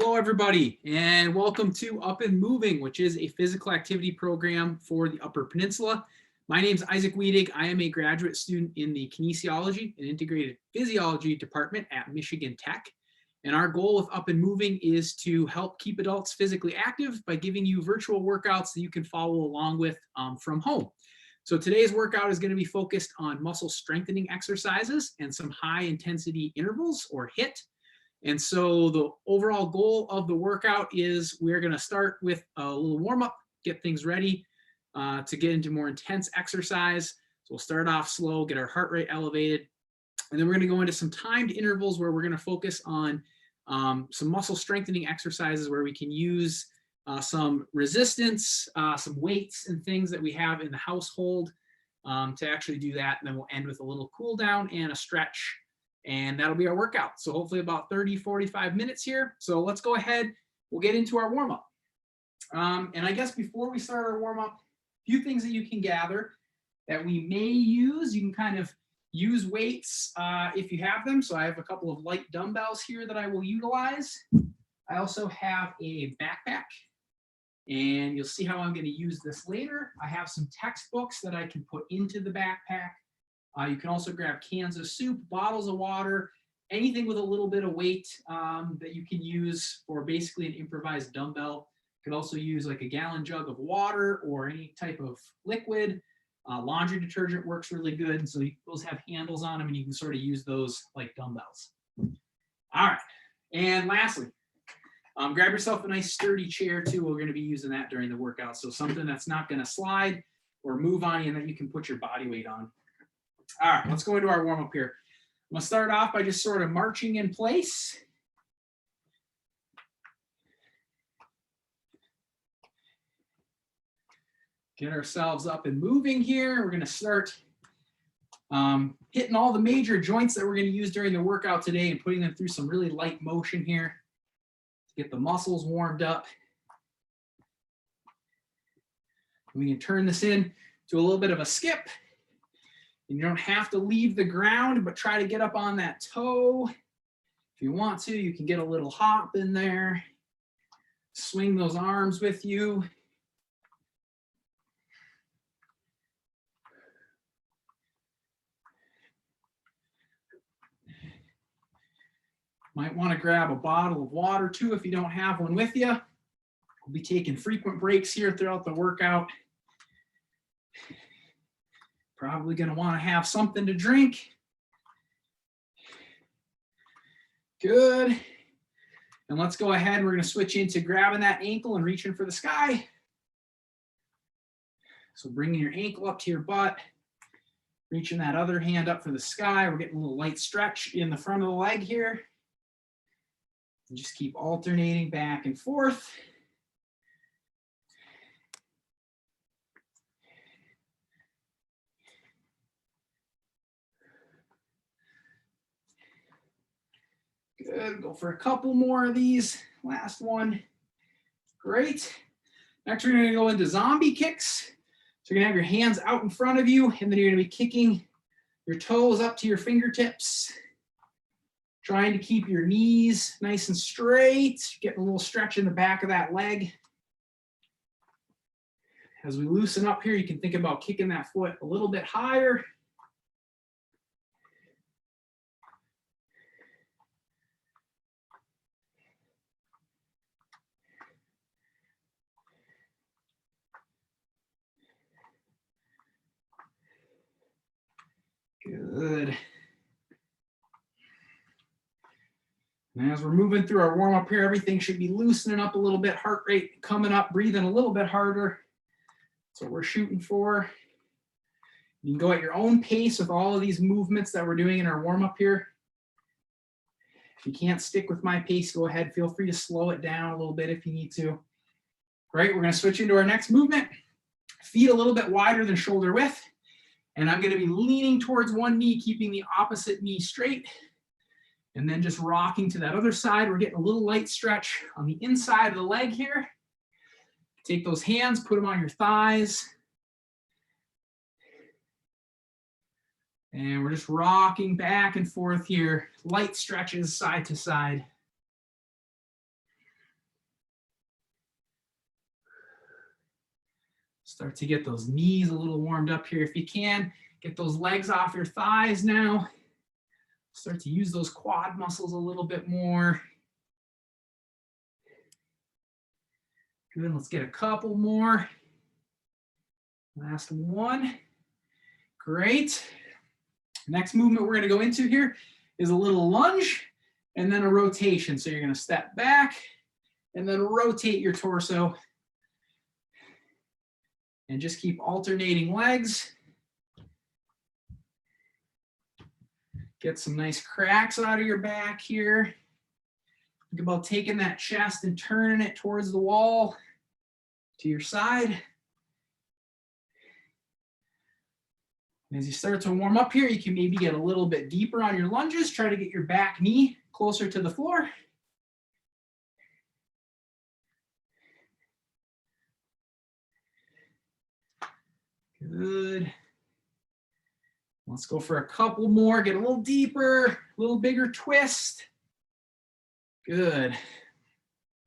Hello, everybody, and welcome to Up and Moving, which is a physical activity program for the Upper Peninsula. My name is Isaac Wiedig. I am a graduate student in the Kinesiology and Integrated Physiology department at Michigan Tech. And our goal with Up and Moving is to help keep adults physically active by giving you virtual workouts that you can follow along with from home. So today's workout is going to be focused on muscle strengthening exercises and some high intensity intervals or HIIT. And so the overall goal of the workout is we're going to start with a little warm up, get things ready to get into more intense exercise. So we'll start off slow, get our heart rate elevated, and then we're going to go into some timed intervals where we're going to focus on some muscle strengthening exercises where we can use some resistance, some weights and things that we have in the household to actually do that. And then we'll end with a little cool down and a stretch. And that'll be our workout. So hopefully about 30, 45 minutes here. So let's go ahead. We'll get into our warm up. And I guess before we start our warm up, a few things that you can gather that we may use. You can kind of use weights if you have them. So I have a couple of light dumbbells here that I will utilize. I also have a backpack. And you'll see how I'm going to use this later. I have some textbooks that I can put into the backpack. You can also grab cans of soup, bottles of water, anything with a little bit of weight that you can use for basically an improvised dumbbell. You could also use like a gallon jug of water or any type of liquid. Laundry detergent works really good. So those have handles on them and you can sort of use those like dumbbells. All right. And lastly, grab yourself a nice sturdy chair too. We're going to be using that during the workout. So something that's not going to slide or move on you and that you can put your body weight on. All right, let's go into our warm up here. I'm going to start off by just sort of marching in place. Get ourselves up and moving here. We're going to start hitting all the major joints that we're going to use during the workout today and putting them through some really light motion here to get the muscles warmed up. We can turn this in to a little bit of a skip. And you don't have to leave the ground, but try to get up on that toe. If you want to, you can get a little hop in there. Swing those arms with you. Might want to grab a bottle of water too if you don't have one with you. We'll be taking frequent breaks here throughout the workout. Probably going to want to have something to drink. Good. And let's go ahead. We're going to switch into grabbing that ankle and reaching for the sky. So bringing your ankle up to your butt, reaching that other hand up for the sky. We're getting a little light stretch in the front of the leg here. And just keep alternating back and forth. Good, go for a couple more of these. Last one. Great. Next, we're going to go into zombie kicks. So you're going to have your hands out in front of you, and then you're going to be kicking your toes up to your fingertips. Trying to keep your knees nice and straight. Getting a little stretch in the back of that leg. As we loosen up here, you can think about kicking that foot a little bit higher. Good. And as we're moving through our warm up here, everything should be loosening up a little bit, heart rate coming up, breathing a little bit harder. That's what we're shooting for. You can go at your own pace with all of these movements that we're doing in our warm up here. If you can't stick with my pace, go ahead. Feel free to slow it down a little bit if you need to. Great, we're going to switch into our next movement. Feet a little bit wider than shoulder width. And I'm going to be leaning towards one knee, keeping the opposite knee straight. And then just rocking to that other side. We're getting a little light stretch on the inside of the leg here. Take those hands, put them on your thighs. And we're just rocking back and forth here. Light stretches side to side. Start to get those knees a little warmed up here if you can. Get those legs off your thighs now. Start to use those quad muscles a little bit more. Good, let's get a couple more. Last one. Great. Next movement we're going to go into here is a little lunge and then a rotation. So you're going to step back and then rotate your torso and just keep alternating legs. Get some nice cracks out of your back here. Think about taking that chest and turning it towards the wall to your side. As you start to warm up here, you can maybe get a little bit deeper on your lunges. Try to get your back knee closer to the floor. Good. Let's go for a couple more. Get a little deeper, a little bigger twist. Good.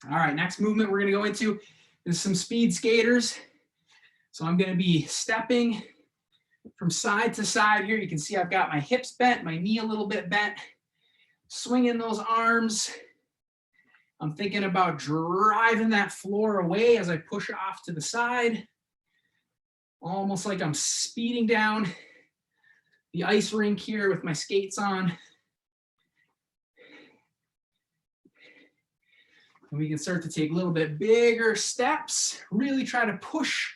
All right, next movement we're going to go into is some speed skaters. So I'm going to be stepping from side to side here. You can see I've got my hips bent, my knee a little bit bent. Swinging those arms. I'm thinking about driving that floor away as I push off to the side. Almost like I'm speeding down the ice rink here with my skates on. And we can start to take a little bit bigger steps, really try to push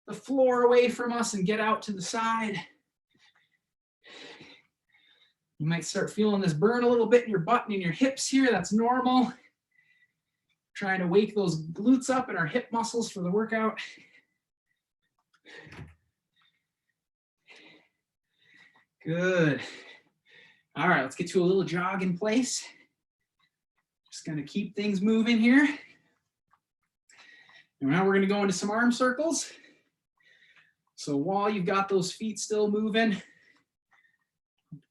the floor away from us and get out to the side. You might start feeling this burn a little bit in your butt and in your hips here. That's normal. Trying to wake those glutes up and our hip muscles for the workout. Good. All right, let's get to a little jog in place. Just gonna keep things moving here. And now we're gonna go into some arm circles. So while you've got those feet still moving,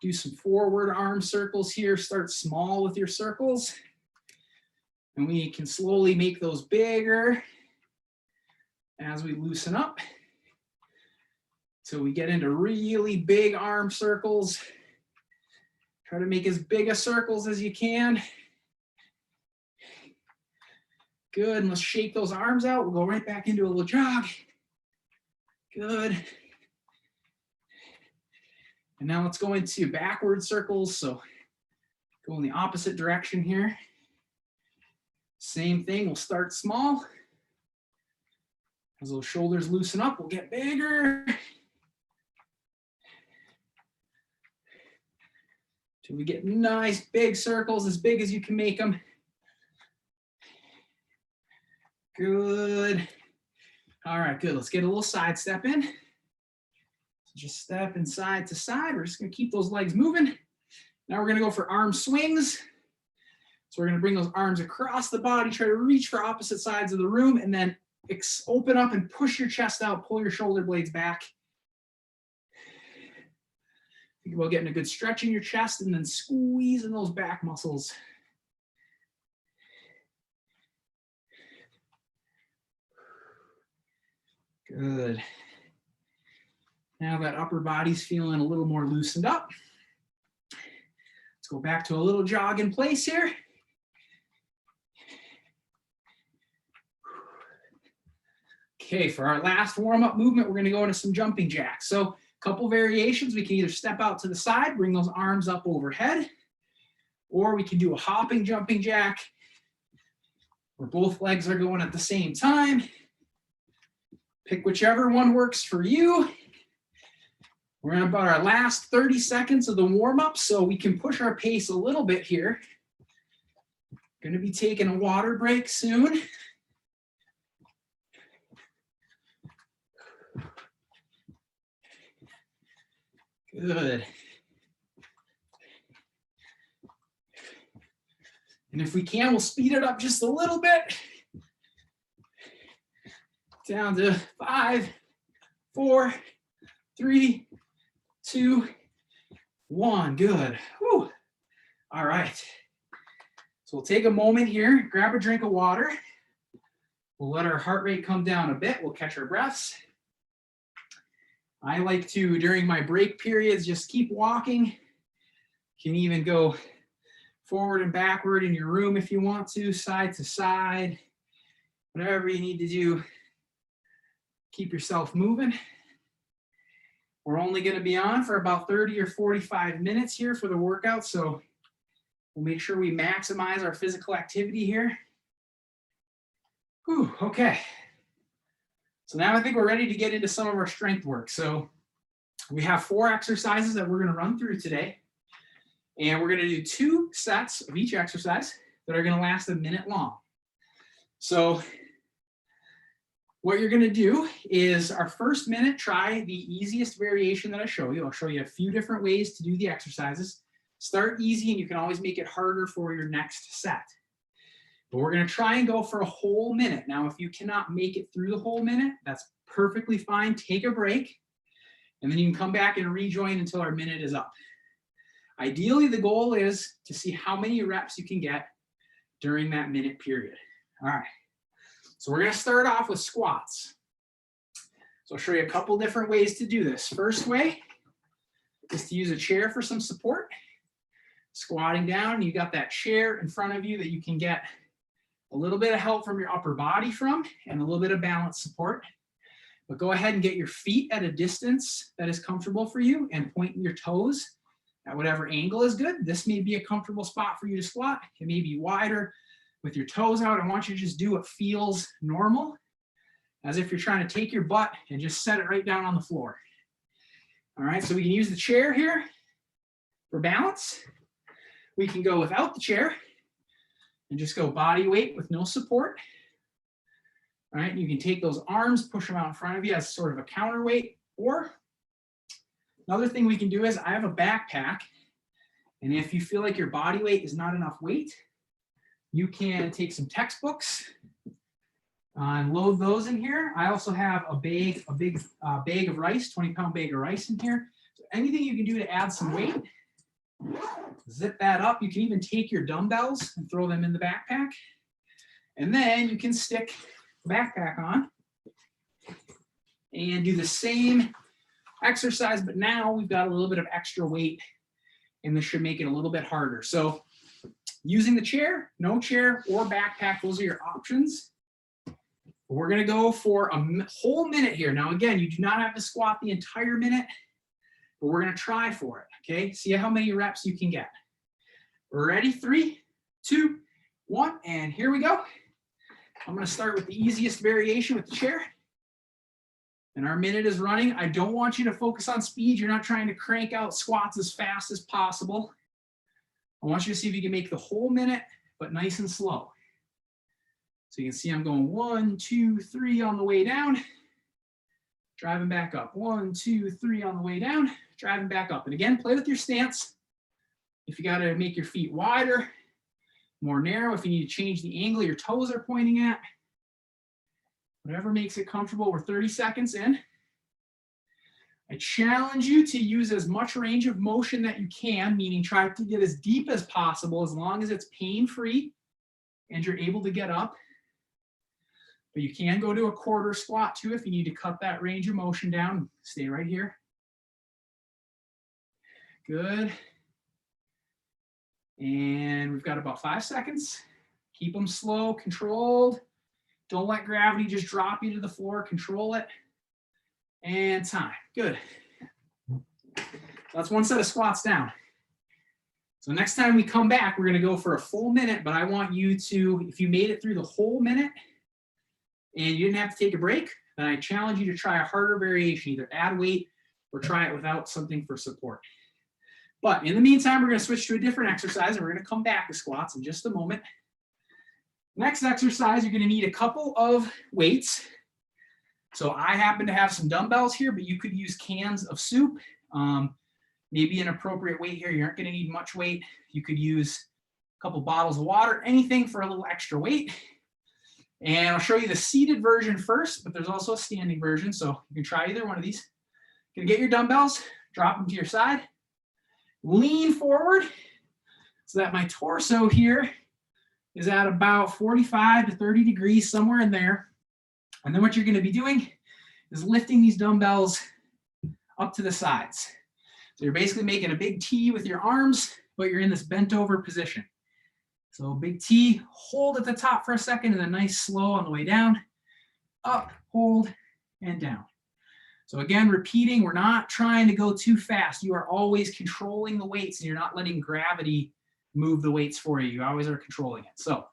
do some forward arm circles here. Start small with your circles. And we can slowly make those bigger as we loosen up. So we get into really big arm circles. Try to make as big a circles as you can. Good, and let's shake those arms out. We'll go right back into a little jog. Good. And now let's go into backward circles. So go in the opposite direction here. Same thing, we'll start small. As those shoulders loosen up, we'll get bigger. Till we get nice big circles, as big as you can make them. Good. All right, good. Let's get a little side step in. So just stepping side to side. We're just gonna keep those legs moving. Now we're gonna go for arm swings. So we're gonna bring those arms across the body, try to reach for opposite sides of the room, and then open up and push your chest out, pull your shoulder blades back. Think about getting a good stretch in your chest and then squeezing those back muscles. Good. Now that upper body's feeling a little more loosened up. Let's go back to a little jog in place here. Okay, for our last warm-up movement, we're going to go into some jumping jacks. So a couple variations. We can either step out to the side, bring those arms up overhead, or we can do a hopping jumping jack where both legs are going at the same time. Pick whichever one works for you. We're in about our last 30 seconds of the warm-up, so we can push our pace a little bit here. Going to be taking a water break soon. Good. And if we can, we'll speed it up just a little bit. Down to 5, 4, 3, 2, 1. Good. Whew. All right. So we'll take a moment here, grab a drink of water. We'll let our heart rate come down a bit. We'll catch our breaths. I like to, during my break periods, just keep walking. You can even go forward and backward in your room if you want to side, whatever you need to do. Keep yourself moving. We're only going to be on for about 30 or 45 minutes here for the workout, so we'll make sure we maximize our physical activity here. Whew, okay. So now I think we're ready to get into some of our strength work. So we have 4 exercises that we're going to run through today. And we're going to do 2 sets of each exercise that are going to last a minute long. So what you're going to do is our first minute, try the easiest variation that I show you. I'll show you a few different ways to do the exercises. Start easy and you can always make it harder for your next set. But we're going to try and go for a whole minute. Now, if you cannot make it through the whole minute, that's perfectly fine. Take a break and then you can come back and rejoin until our minute is up. Ideally, the goal is to see how many reps you can get during that minute period. All right. So we're going to start off with squats. So I'll show you a couple different ways to do this. First way is to use a chair for some support. Squatting down, you got that chair in front of you that you can get a little bit of help from your upper body from and a little bit of balance support. But go ahead and get your feet at a distance that is comfortable for you and pointing your toes at whatever angle is good. This may be a comfortable spot for you to squat. It may be wider with your toes out. I want you to just do what feels normal, as if you're trying to take your butt and just set it right down on the floor. All right, so we can use the chair here for balance. We can go without the chair and just go body weight with no support. All right, you can take those arms, push them out in front of you as sort of a counterweight. Or another thing we can do is I have a backpack, and if you feel like your body weight is not enough weight, you can take some textbooks and load those in here. I also have a big bag of rice, 20-pound bag of rice in here. So anything you can do to add some weight, zip that up. You can even take your dumbbells and throw them in the backpack. And then you can stick the backpack on and do the same exercise, but now we've got a little bit of extra weight, and this should make it a little bit harder. So using the chair, no chair, or backpack, those are your options. We're going to go for a whole minute here. Now, again, you do not have to squat the entire minute, but we're going to try for it, okay? See how many reps you can get. We're ready? 3, 2, 1, and here we go. I'm going to start with the easiest variation with the chair. And our minute is running. I don't want you to focus on speed. You're not trying to crank out squats as fast as possible. I want you to see if you can make the whole minute, but nice and slow. So you can see I'm going 1, 2, 3 on the way down, driving back up. 1, 2, 3 on the way down, driving back up. And again, play with your stance. If you got to make your feet wider, more narrow, if you need to change the angle your toes are pointing at, whatever makes it comfortable. We're 30 seconds in. I challenge you to use as much range of motion that you can, meaning try to get as deep as possible as long as it's pain-free and you're able to get up. But you can go to a quarter squat too if you need to cut that range of motion down. Stay right here. Good. And we've got about 5 seconds. Keep them slow, controlled. Don't let gravity just drop you to the floor. Control it. And time. Good. That's one set of squats down. So next time we come back, we're going to go for a full minute, but I want you to, if you made it through the whole minute and you didn't have to take a break, then I challenge you to try a harder variation, either add weight or try it without something for support. But in the meantime, we're going to switch to a different exercise, and we're going to come back to squats in just a moment. Next exercise, you're going to need a couple of weights. So I happen to have some dumbbells here, but you could use cans of soup. Maybe an appropriate weight here. You aren't going to need much weight. You could use a couple bottles of water, anything for a little extra weight. And I'll show you the seated version first, but there's also a standing version. So you can try either one of these. You're going to get your dumbbells, drop them to your side, lean forward so that my torso here is at about 45 to 30 degrees, somewhere in there. And then what you're going to be doing is lifting these dumbbells up to the sides. So you're basically making a big T with your arms, but you're in this bent over position. So big T, hold at the top for a second, and then nice slow on the way down, up, hold, and down. So again, repeating, we're not trying to go too fast. You are always controlling the weights, and you're not letting gravity move the weights for you. You always are controlling it. So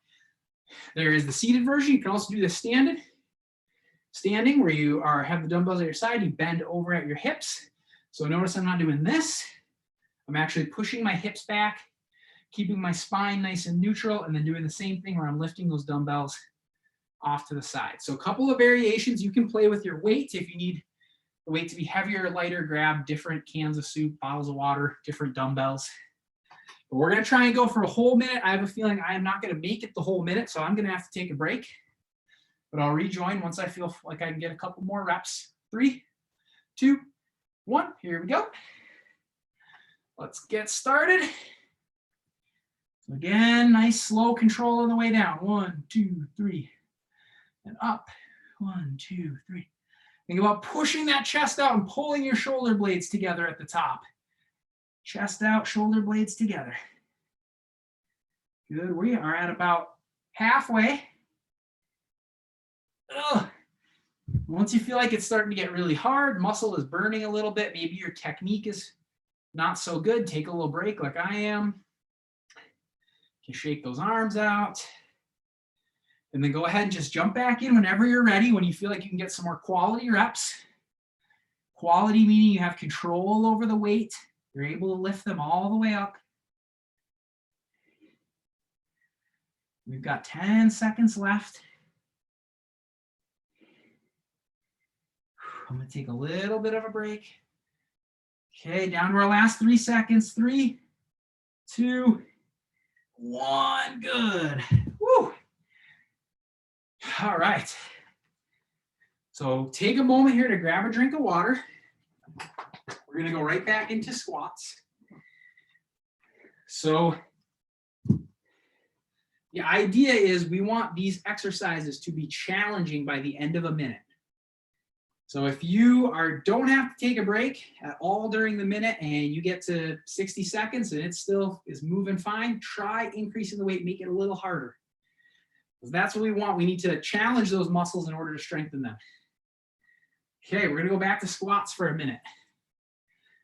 there is the seated version. You can also do the standing where you have the dumbbells at your side. You bend over at your hips. So notice I'm not doing this. I'm actually pushing my hips back, keeping my spine nice and neutral, and then doing the same thing where I'm lifting those dumbbells off to the side. So a couple of variations. You can play with your weight. If you need the weight to be heavier or lighter, grab different cans of soup, bottles of water, different dumbbells. But we're going to try and go for a whole minute. I have a feeling I am not going to make it the whole minute, so I'm going to have to take a break. But I'll rejoin once I feel like I can get a couple more reps. 3, 2, 1. Here we go. Let's get started. Again, nice slow control on the way down. 1, 2, 3. And up. 1, 2, 3. Think about pushing that chest out and pulling your shoulder blades together at the top. Chest out, shoulder blades together. Good. We are at about halfway. Ugh. Once you feel like it's starting to get really hard, muscle is burning a little bit, maybe your technique is not so good, take a little break like I am. You can shake those arms out. And then go ahead and just jump back in whenever you're ready, when you feel like you can get some more quality reps. Quality meaning you have control over the weight. You're able to lift them all the way up. We've got 10 seconds left. I'm going to take a little bit of a break. Okay, down to our last 3 seconds. 3, 2, 1. Good. Woo. All right. So take a moment here to grab a drink of water. We're going to go right back into squats. So the idea is we want these exercises to be challenging by the end of a minute. So if you don't have to take a break at all during the minute and you get to 60 seconds and it still is moving fine, try increasing the weight, make it a little harder. Because that's what we want. We need to challenge those muscles in order to strengthen them. Okay, we're going to go back to squats for a minute.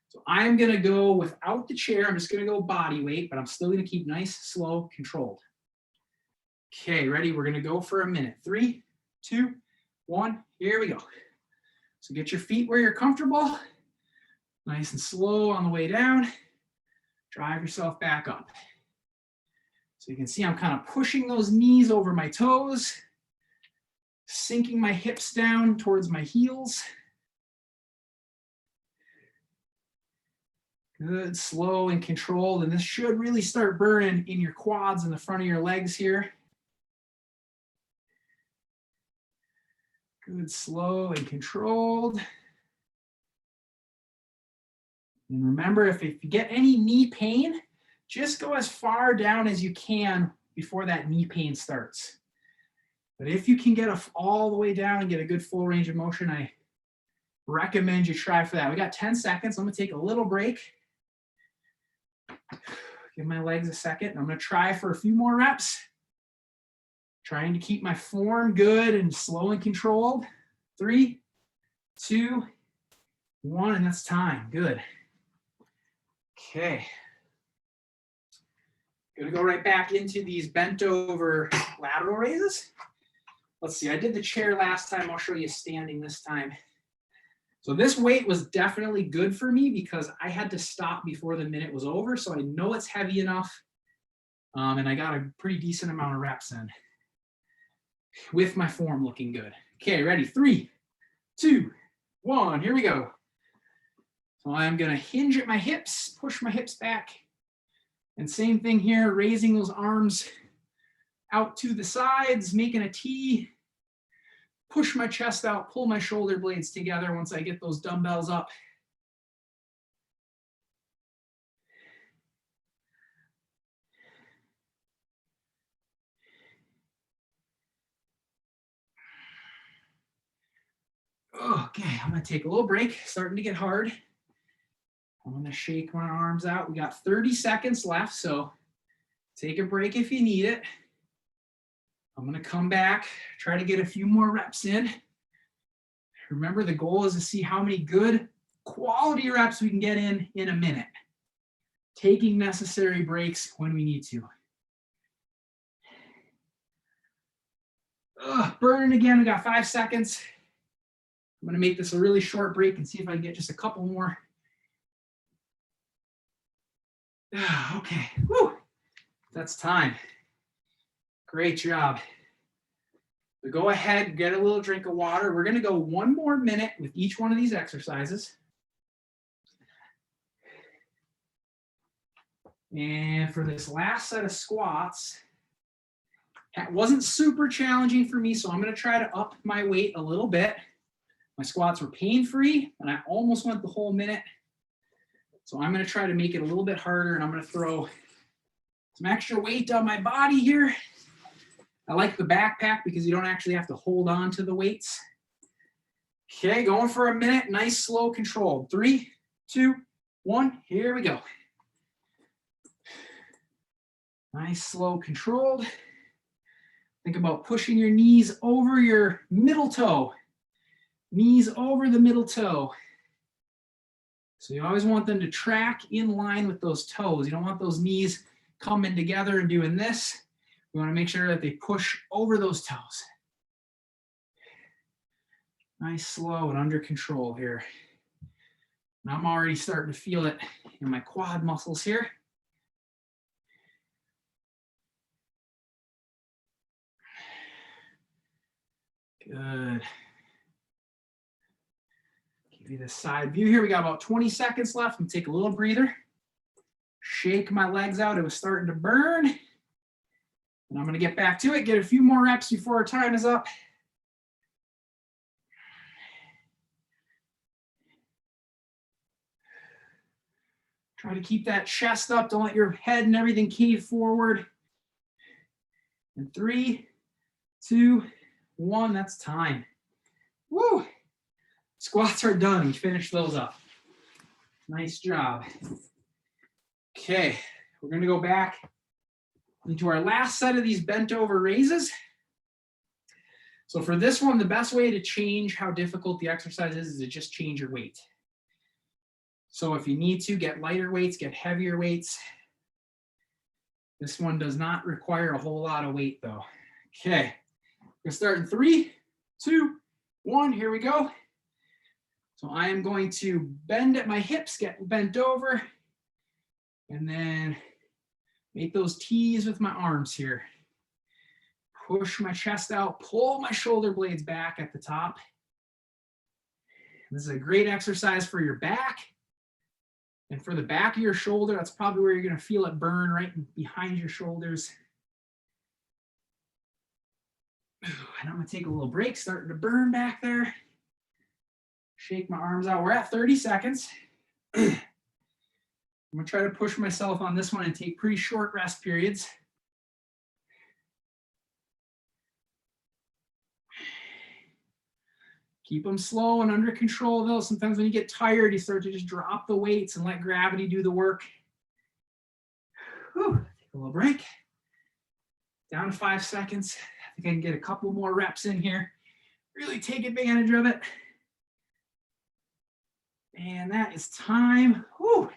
So I'm going to go without the chair. I'm just going to go body weight, but I'm still going to keep nice, slow, controlled. Okay, ready? We're going to go for a minute. 3, 2, 1. Here we go. So get your feet where you're comfortable. Nice and slow on the way down. Drive yourself back up. So you can see I'm kind of pushing those knees over my toes, sinking my hips down towards my heels. Good, slow and controlled. And this should really start burning in your quads and the front of your legs here. Good, slow and controlled. And remember, if you get any knee pain, just go as far down as you can before that knee pain starts. But if you can get all the way down and get a good full range of motion, I recommend you try for that. We got 10 seconds. I'm going to take a little break. Give my legs a second. I'm going to try for a few more reps. Trying to keep my form good and slow and controlled. 3, 2, 1, and that's time. Good. Okay. Gonna go right back into these bent over lateral raises. Let's see, I did the chair last time. I'll show you standing this time. So this weight was definitely good for me because I had to stop before the minute was over. So I know it's heavy enough. And I got a pretty decent amount of reps in with my form looking good. Okay, ready? 3, 2, 1, here we go. So I'm gonna hinge at my hips, push my hips back. And same thing here, raising those arms out to the sides, making a T. Push my chest out, pull my shoulder blades together once I get those dumbbells up. Okay, I'm gonna take a little break, starting to get hard. I'm gonna shake my arms out. We got 30 seconds left, so take a break if you need it. I'm gonna come back, try to get a few more reps in. Remember, the goal is to see how many good quality reps we can get in a minute. Taking necessary breaks when we need to. Burning again, we got 5 seconds. I'm gonna make this a really short break and see if I can get just a couple more. Okay, whew. That's time. Great job. So go ahead, get a little drink of water. We're gonna go 1 more minute with each one of these exercises. And for this last set of squats, that wasn't super challenging for me, so I'm gonna try to up my weight a little bit. My squats were pain-free, and I almost went the whole minute. So I'm gonna try to make it a little bit harder, and I'm gonna throw some extra weight on my body here. I like the backpack because you don't actually have to hold on to the weights. Okay, going for a minute, nice, slow, controlled. 3, 2, 1, here we go. Nice, slow, controlled. Think about pushing your knees over your middle toe. Knees over the middle toe. So you always want them to track in line with those toes. You don't want those knees coming together and doing this. We want to make sure that they push over those toes. Nice, slow, and under control here. And I'm already starting to feel it in my quad muscles here. Good. Give you this side view here. We got about 20 seconds left. I'm gonna take a little breather. Shake my legs out. It was starting to burn. And I'm gonna get back to it. Get a few more reps before our time is up. Try to keep that chest up. Don't let your head and everything cave forward. And 3, 2, 1, that's time. Woo! Squats are done. We finished those up. Nice job. Okay, we're gonna go back into our last set of these bent over raises. So for this one, the best way to change how difficult the exercise is to just change your weight. So if you need to, get lighter weights, get heavier weights. This one does not require a whole lot of weight though. Okay, we're gonna start in 3, 2, 1, here we go. So I am going to bend at my hips, get bent over, and then make those T's with my arms here. Push my chest out, pull my shoulder blades back at the top. This is a great exercise for your back. And for the back of your shoulder, that's probably where you're gonna feel it burn, right behind your shoulders. And I'm gonna take a little break, starting to burn back there. Shake my arms out. We're at 30 seconds. I'm gonna try to push myself on this one and take pretty short rest periods. Keep them slow and under control though. Sometimes when you get tired, you start to just drop the weights and let gravity do the work. Whew. Take a little break. Down to 5 seconds. I think I can get a couple more reps in here. Really take advantage of it. And that is time. Whew.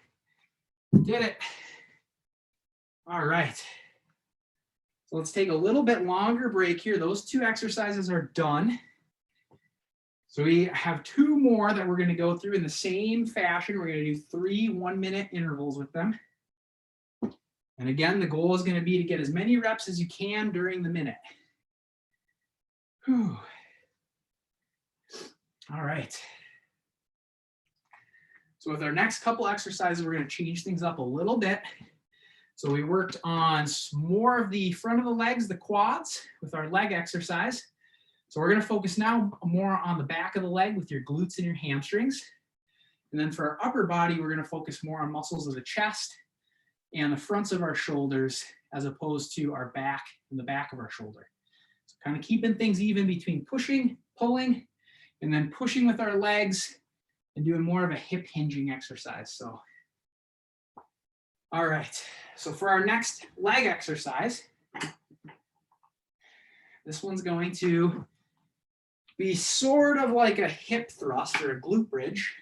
Did it. All right. So let's take a little bit longer break here. Those 2 exercises are done. So we have 2 more that we're going to go through in the same fashion. We're going to do 3 1-minute intervals with them. And again, the goal is going to be to get as many reps as you can during the minute. Whew. All right. So with our next couple exercises, we're going to change things up a little bit. So we worked on more of the front of the legs, the quads, with our leg exercise. So we're going to focus now more on the back of the leg with your glutes and your hamstrings. And then for our upper body, we're going to focus more on muscles of the chest and the fronts of our shoulders as opposed to our back and the back of our shoulder. So kind of keeping things even between pushing, pulling, and then pushing with our legs and doing more of a hip hinging exercise. So All right, so for our next leg exercise, this one's going to be sort of like a hip thrust or a glute bridge.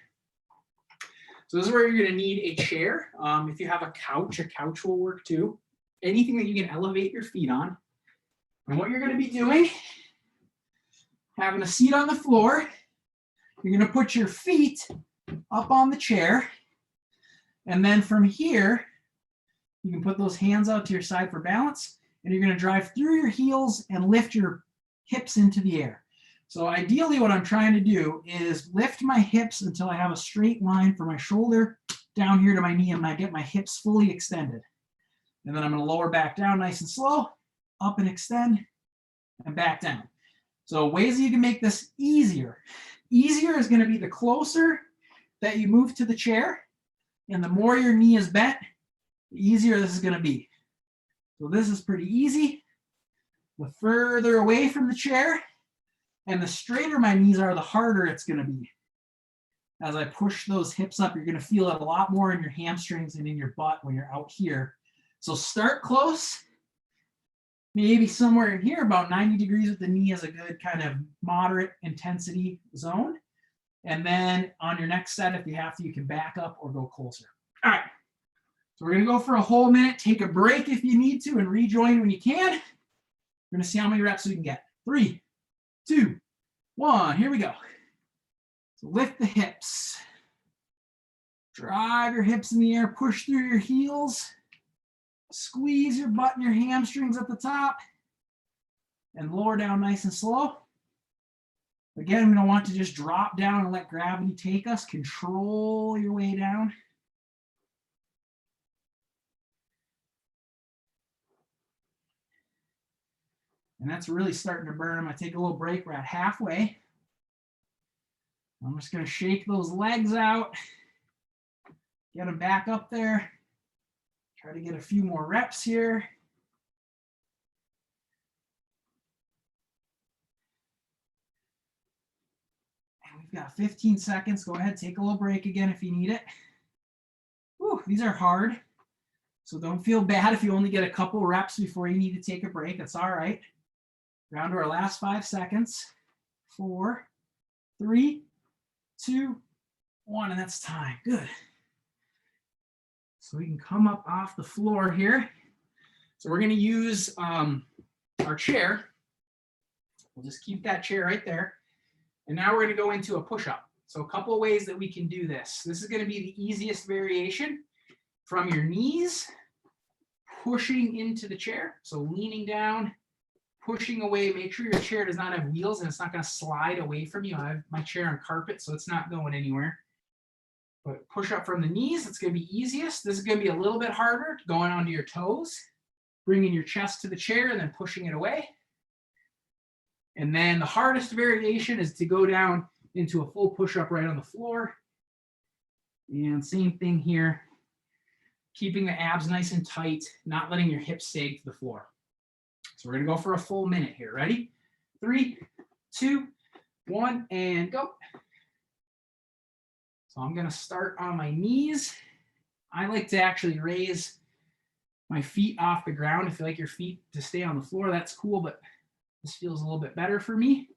So this is where you're going to need a chair. If you have a couch will work too. Anything that you can elevate your feet on. And what you're going to be doing, having a seat on the floor, you're going to put your feet up on the chair. And then from here, you can put those hands out to your side for balance. And you're going to drive through your heels and lift your hips into the air. So ideally what I'm trying to do is lift my hips until I have a straight line from my shoulder down here to my knee and I get my hips fully extended. And then I'm going to lower back down nice and slow, up and extend, and back down. So ways that you can make this easier. Easier is going to be the closer that you move to the chair and the more your knee is bent, the easier this is going to be. So this is pretty easy. The further away from the chair and the straighter my knees are, the harder it's going to be. As I push those hips up, you're going to feel it a lot more in your hamstrings and in your butt when you're out here. So start close, maybe somewhere in here, about 90 degrees with the knee is a good kind of moderate intensity zone. And then on your next set, if you have to, you can back up or go closer. All right, so we're going to go for a whole minute. Take a break if you need to and rejoin when you can. We're going to see how many reps we can get. 3, 2, 1, here we go. So lift the hips. Drive your hips in the air, push through your heels. Squeeze your butt and your hamstrings at the top. And lower down nice and slow. Again, we don't want to just drop down and let gravity take us. Control your way down. And that's really starting to burn. I'm going to take a little break. We're at halfway. I'm just going to shake those legs out. Get them back up there. Try to get a few more reps here. And we've got 15 seconds. Go ahead, take a little break again if you need it. Whew, these are hard. So don't feel bad if you only get a couple reps before you need to take a break. That's all right. Down to our last 5 seconds. 4, 3, 2, 1, and that's time. Good. So we can come up off the floor here. So we're going to use our chair. We'll just keep that chair right there. And now we're going to go into a push-up. So a couple of ways that we can do this. This is going to be the easiest variation. From your knees, pushing into the chair. So leaning down, pushing away. Make sure your chair does not have wheels and it's not going to slide away from you. I have my chair on carpet, so it's not going anywhere. But push up from the knees, it's going to be easiest. This is going to be a little bit harder, going onto your toes, bringing your chest to the chair and then pushing it away. And then the hardest variation is to go down into a full push-up right on the floor. And same thing here, keeping the abs nice and tight, not letting your hips sag to the floor. So we're going to go for a full minute here. Ready? 3, 2, 1, and go. So I'm going to start on my knees. I like to actually raise my feet off the ground. If you like your feet to stay on the floor, that's cool, but this feels a little bit better for me.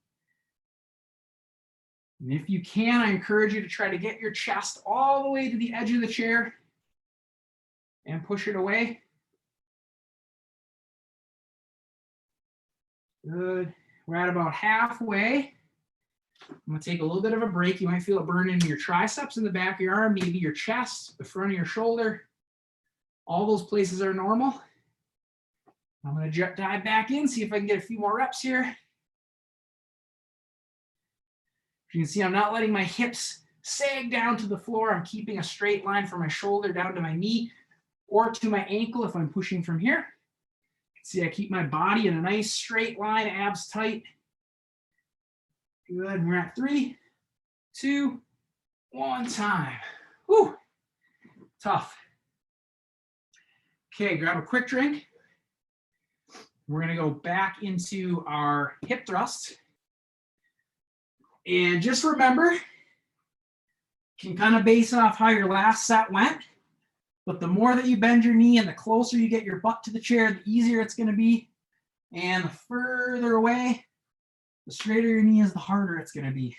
And if you can, I encourage you to try to get your chest all the way to the edge of the chair and push it away. Good. We're at about halfway. I'm going to take a little bit of a break. You might feel it burn in your triceps in the back of your arm, maybe your chest, the front of your shoulder. All those places are normal. I'm going to dive back in, see if I can get a few more reps here. You can see I'm not letting my hips sag down to the floor. I'm keeping a straight line from my shoulder down to my knee or to my ankle if I'm pushing from here. See, I keep my body in a nice straight line, abs tight. Good. We're at 3, 2, 1, time. Whew. Tough. Okay, grab a quick drink. We're going to go back into our hip thrust. And just remember, you can kind of base off how your last set went. But the more that you bend your knee and the closer you get your butt to the chair, the easier it's going to be. And the further away, the straighter your knee is, the harder it's going to be.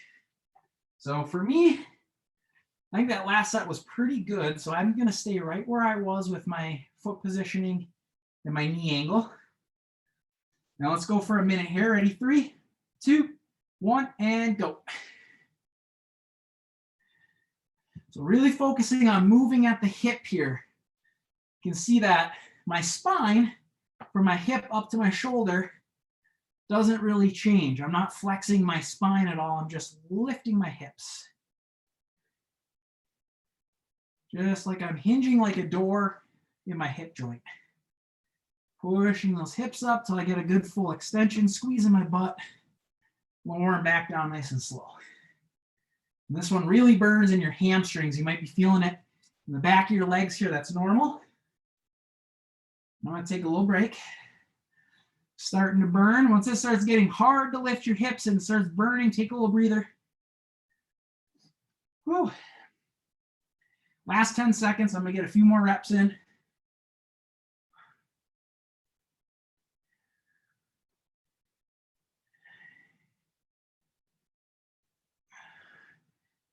So for me, I think that last set was pretty good. So I'm going to stay right where I was with my foot positioning and my knee angle. Now let's go for a minute here. Ready? 3, 2, 1, and go. So really focusing on moving at the hip here. You can see that my spine from my hip up to my shoulder doesn't really change. I'm not flexing my spine at all. I'm just lifting my hips. Just like I'm hinging like a door in my hip joint. Pushing those hips up till I get a good full extension, squeezing my butt, lowering back down nice and slow. And this one really burns in your hamstrings. You might be feeling it in the back of your legs here. That's normal. I'm going to take a little break. Starting to burn. Once it starts getting hard to lift your hips and it starts burning, take a little breather. Whew. Last 10 seconds. I'm going to get a few more reps in.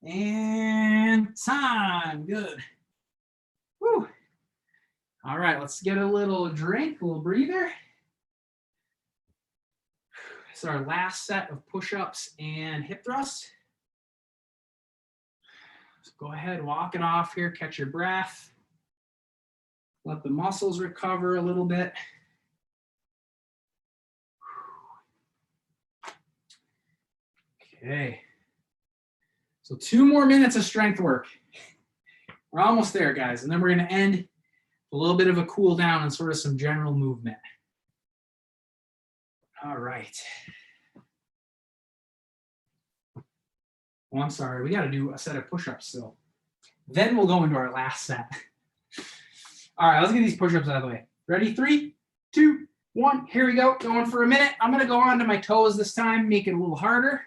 And time. Good. Whew. All right, let's get a little drink, a little breather. It's our last set of push-ups and hip thrusts. So go ahead, walk it off here, catch your breath. Let the muscles recover a little bit. Okay. So 2 more minutes of strength work. We're almost there, guys. And then we're going to end a little bit of a cool down and sort of some general movement. All right. Oh, I'm sorry. We got to do a set of push-ups still. Then we'll go into our last set. All right, let's get these push-ups out of the way. Ready? 3, 2, 1. Here we go. Going for a minute. I'm going to go onto my toes this time, make it a little harder.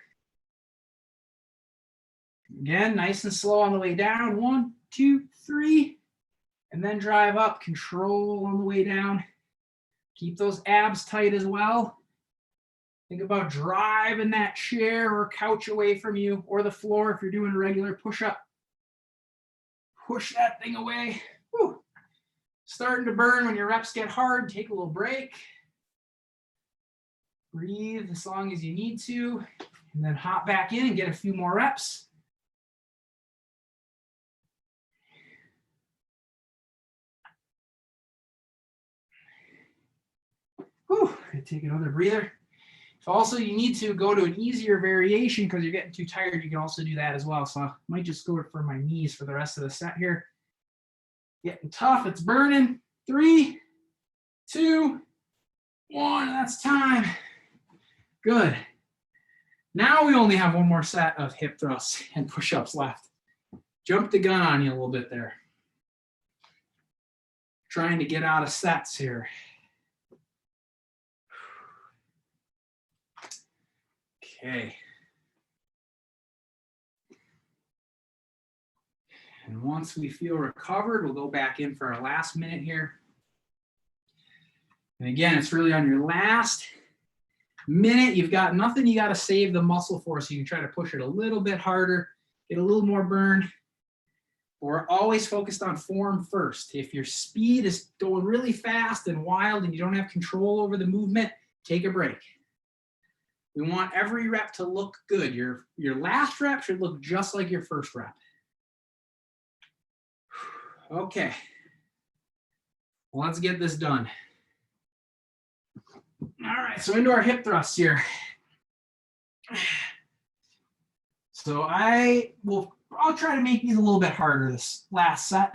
Again, nice and slow on the way down. 1, 2, 3. And then drive up. Control on the way down. Keep those abs tight as well. Think about driving that chair or couch away from you, or the floor if you're doing a regular push-up. Push that thing away. Whew. Starting to burn when your reps get hard. Take a little break. Breathe as long as you need to, and then hop back in and get a few more reps. Whew. Take another breather. If also you need to go to an easier variation because you're getting too tired, you can also do that as well. So I might just go for my knees for the rest of the set here. Getting tough, it's burning. 3, 2, 1, that's time. Good. Now we only have one more set of hip thrusts and push-ups left. Jumped the gun on you a little bit there. Trying to get out of sets here. Okay. And once we feel recovered, we'll go back in for our last minute here. And again, it's really on your last minute. You've got nothing you got to save the muscle for, so you can try to push it a little bit harder, get a little more burn. We're always focused on form first. If your speed is going really fast and wild and you don't have control over the movement, take a break. We want every rep to look good. Your last rep should look just like your first rep. Okay. Well, let's get this done. All right, so into our hip thrusts here. So I'll try to make these a little bit harder this last set.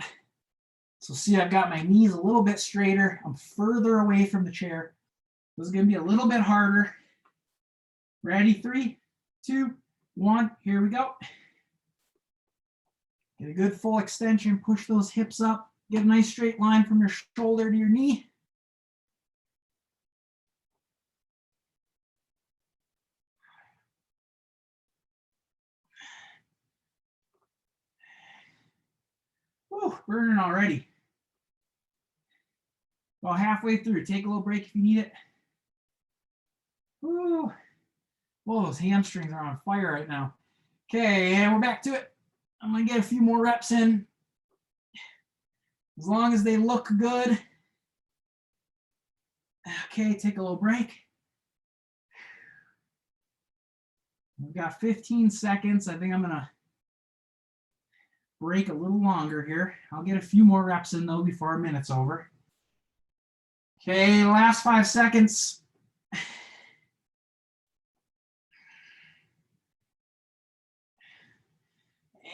So see, I've got my knees a little bit straighter. I'm further away from the chair. This is going to be a little bit harder. Ready? 3, 2, 1. Here we go. Get a good full extension. Push those hips up. Get a nice straight line from your shoulder to your knee. Whew, burning already. About halfway through. Take a little break if you need it. Woo. Whoa, those hamstrings are on fire right now. Okay, and we're back to it. I'm going to get a few more reps in. As long as they look good. Okay, take a little break. We've got 15 seconds. I think I'm going to break a little longer here. I'll get a few more reps in though before our minute's over. Okay, last 5 seconds.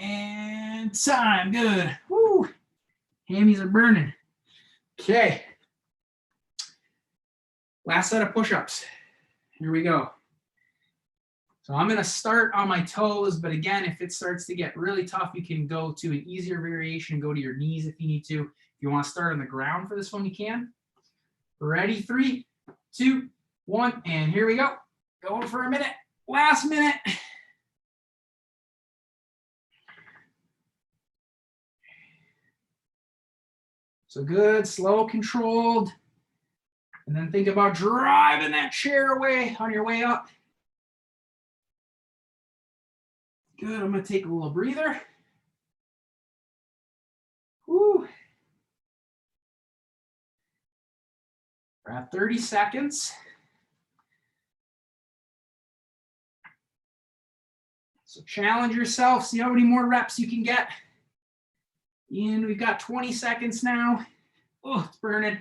And time, good. Woo, hammies are burning. Okay. Last set of push-ups. Here we go. So I'm going to start on my toes, but again, if it starts to get really tough, you can go to an easier variation, go to your knees if you need to. If you want to start on the ground for this one, you can. Ready? 3, 2, 1, and here we go. Going for a minute. Last minute. So good, slow, controlled. And then think about driving that chair away on your way up. Good, I'm going to take a little breather. Woo. We're at 30 seconds. So challenge yourself, see how many more reps you can get. And we've got 20 seconds now. Oh, it's burning.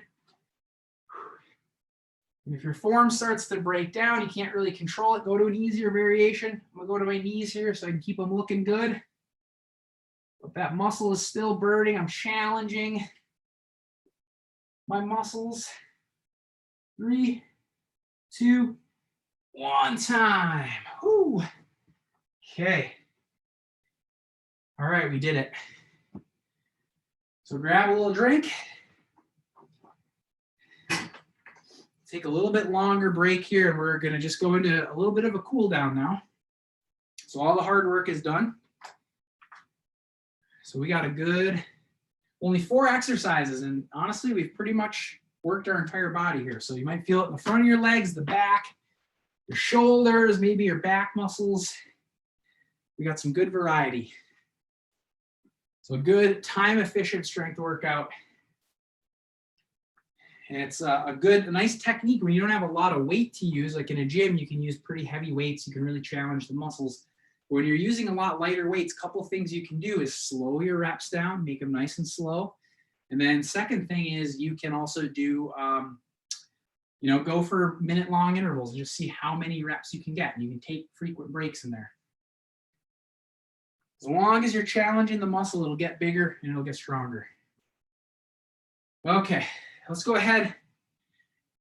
And if your form starts to break down, you can't really control it, go to an easier variation. I'm gonna go to my knees here so I can keep them looking good. But that muscle is still burning. I'm challenging my muscles. 3, 2, 1, time. Woo. Okay. All right, we did it. So grab a little drink. Take a little bit longer break here, and we're going to just go into a little bit of a cool down now. So all the hard work is done. So we got a good, only 4 exercises, and honestly, we've pretty much worked our entire body here. So you might feel it in the front of your legs, the back, your shoulders, maybe your back muscles. We got some good variety. So a good time-efficient strength workout. And it's a nice technique when you don't have a lot of weight to use. Like in a gym, you can use pretty heavy weights. You can really challenge the muscles. When you're using a lot lighter weights, a couple of things you can do is slow your reps down, make them nice and slow. And then second thing is you can also do, go for minute-long intervals and just see how many reps you can get. And you can take frequent breaks in there. As long as you're challenging the muscle, it'll get bigger and it'll get stronger. Okay. Let's go ahead.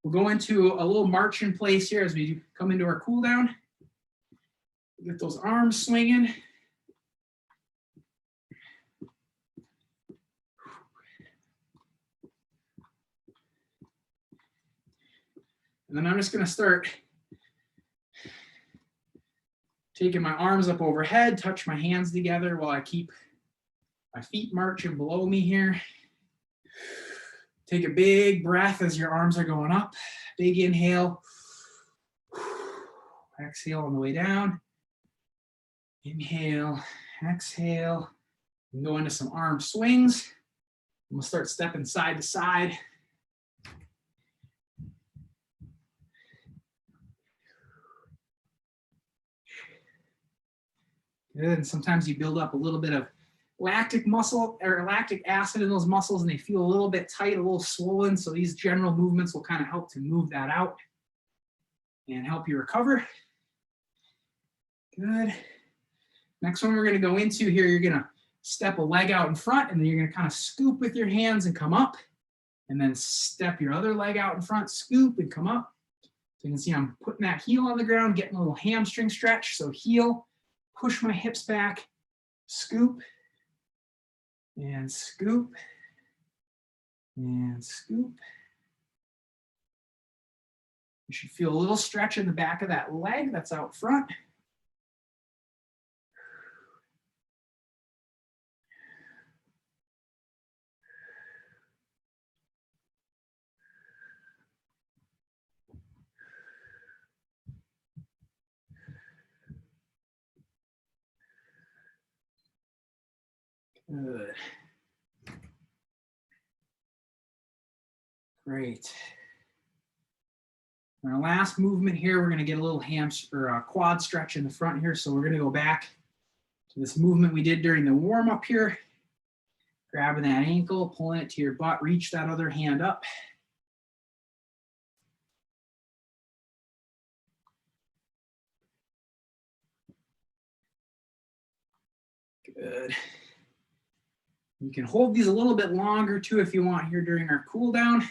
We'll go into a little march in place here as we come into our cool down. Get those arms swinging. And then I'm just going to start taking my arms up overhead, touch my hands together while I keep my feet marching below me here. Take a big breath as your arms are going up. Big inhale. Exhale on the way down. Inhale, exhale. And go into some arm swings. I'm going to start stepping side to side. Good. And sometimes you build up a little bit of lactic muscle or lactic acid in those muscles and they feel a little bit tight, a little swollen. So these general movements will kind of help to move that out and help you recover. Good. Next one we're going to go into here, you're going to step a leg out in front and then you're going to kind of scoop with your hands and come up and then step your other leg out in front, scoop and come up. So you can see I'm putting that heel on the ground, getting a little hamstring stretch. So heel, push my hips back, scoop, and scoop, and scoop. You should feel a little stretch in the back of that leg that's out front. Good. Great. Our last movement here, we're going to get a little quad stretch in the front here. So we're going to go back to this movement we did during the warm up here. Grabbing that ankle, pulling it to your butt, reach that other hand up. Good. You can hold these a little bit longer too if you want here during our cool down.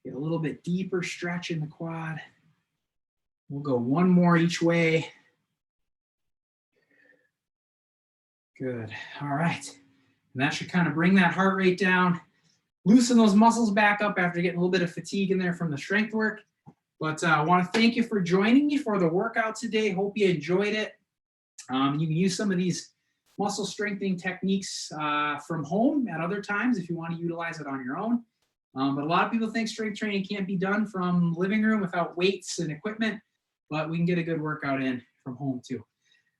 Get a little bit deeper stretch in the quad. We'll go one more each way. Good. All right. And that should kind of bring that heart rate down, loosen those muscles back up after getting a little bit of fatigue in there from the strength work. But I want to thank you for joining me for the workout today. Hope you enjoyed it. You can use some of these muscle strengthening techniques from home at other times if you want to utilize it on your own. But a lot of people think strength training can't be done from living room without weights and equipment, but we can get a good workout in from home too.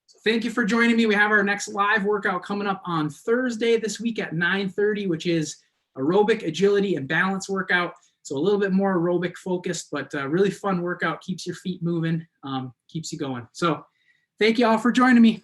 So thank you for joining me. We have our next live workout coming up on Thursday this week at 9:30, which is aerobic, agility, and balance workout. So a little bit more aerobic focused, but really fun workout, keeps your feet moving, keeps you going. So thank you all for joining me.